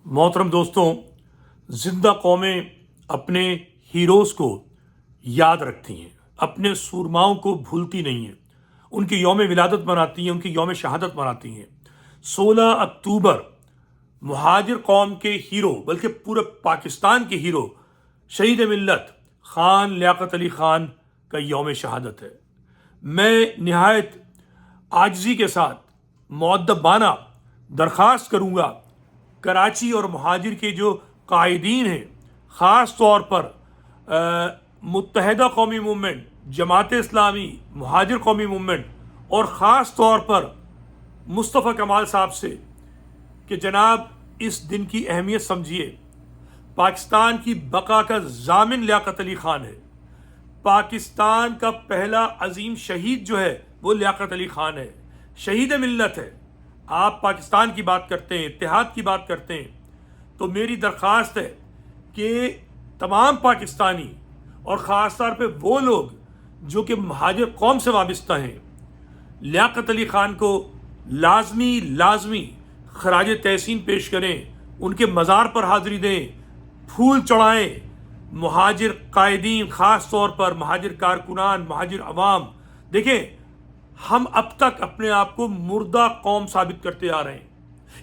मोहतरम दोस्तों, जिंदा कौमें अपने हीरोज़ को याद रखती हैं, अपने सूरमाओं को भूलती नहीं हैं, उनकी यौम विलादत मनाती हैं, उनकी यौम शहादत मनाती हैं। 16 अक्टूबर मुहाजिर कौम के हीरो, बल्कि पूरे पाकिस्तान के हीरो शहीद मिल्लत खान लियाकत अली खान का यौम शहादत है। मैं निहायत आजिज़ी के साथ मुअद्दबाना दरख्वास्त करूँगा कराची और मुहाजिर के जो कायदीन हैं, ख़ास तौर पर मुत्तहिदा कौमी मूवमेंट, जमात इस्लामी, मुहाजिर कौमी मूवमेंट और ख़ास तौर पर मुस्तफ़ा कमाल साहब से कि जनाब इस दिन की अहमियत समझिए। पाकिस्तान की बका का ज़ामिन लियाकत अली खान है। पाकिस्तान का पहला अजीम शहीद जो है वो लियाकत अली खान है, शहीद मिल्लत है। आप पाकिस्तान की बात करते हैं, इत्तेहाद की बात करते हैं, तो मेरी दरख्वास्त है कि तमाम पाकिस्तानी और ख़ास तौर पे वो लोग जो कि मुहाजिर कौम से वाबस्ता हैं, लियाकत अली खान को लाजमी खराज तहसीन पेश करें, उनके मज़ार पर हाज़िरी दें, फूल चढ़ाएँ। मुहाजिर कायदीन, ख़ास तौर पर मुहाजिर कारकुनान, मुहाजिर अवाम, देखें हम अब तक अपने आप को मुर्दा कौम साबित करते आ रहे हैं,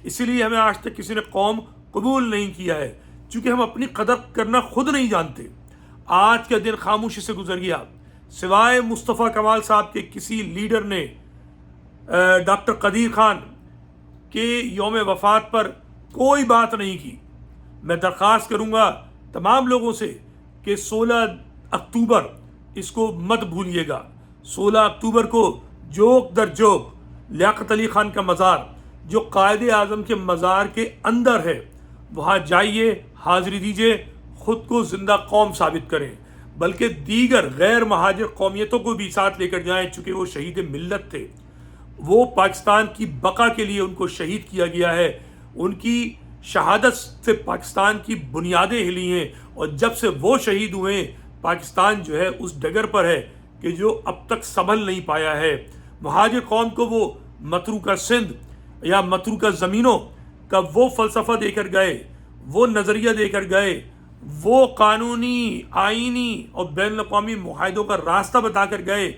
इसीलिए हमें आज तक किसी ने कौम कबूल नहीं किया है, क्योंकि हम अपनी कदर करना खुद नहीं जानते। आज का दिन खामोशी से गुजर गया, सिवाय मुस्तफ़ा कमाल साहब के किसी लीडर ने डॉक्टर कदीर खान के यौम वफ़ात पर कोई बात नहीं की। मैं दरख्वास्त करूँगा तमाम लोगों से कि 16 अक्टूबर इसको मत भूलिएगा। 16 अक्टूबर को जोक दर जोक लियाकत अली खान का मज़ार जो कायदे आज़म के मज़ार के अंदर है, वहाँ जाइए, हाज़िरी दीजिए, ख़ुद को ज़िंदा कौम साबित करें, बल्कि दीगर गैर महाजिर कौमियतों को भी साथ लेकर जाएं, चूँकि वो शहीद मिल्लत थे। वो पाकिस्तान की बका के लिए उनको शहीद किया गया है। उनकी शहादत से पाकिस्तान की बुनियादें हिली हैं, और जब से वो शहीद हुए पाकिस्तान जो है उस डगर पर है कि जो अब तक संभल नहीं पाया है। मुहाजिर कौम को वो मतरूका सिंध या मतरूका ज़मीनों का वो फ़लसफ़ा देकर गए, वो नज़रिया देकर गए, वो कानूनी, आइनी और बैन अक़वामी मुआहदों का रास्ता बता कर गए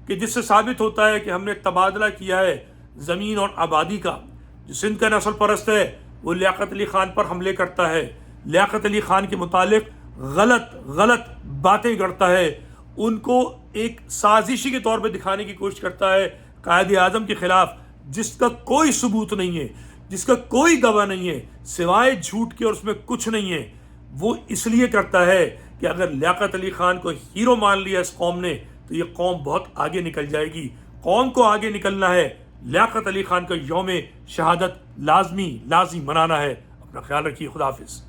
कि जिससे साबित होता है कि हमने तबादला किया है ज़मीन और आबादी का। जो सिंध का नस्ल परस्त है वो लियाकत अली खान पर हमले करता है, लियाकत अली खान के मुतालिक गलत बातें करता है, उनको एक साजिशी के तौर पे दिखाने की कोशिश करता है कायदे आज़म के ख़िलाफ़, जिसका कोई सबूत नहीं है, जिसका कोई गवाह नहीं है, सिवाय झूठ के, और उसमें कुछ नहीं है। वो इसलिए करता है कि अगर लियाकत अली खान को हीरो मान लिया इस कौम ने तो ये कौम बहुत आगे निकल जाएगी। कौम को आगे निकलना है, लियाकत अली खान का यौम शहादत लाजमी मनाना है। अपना ख्याल रखिए। खुदा हाफिज़।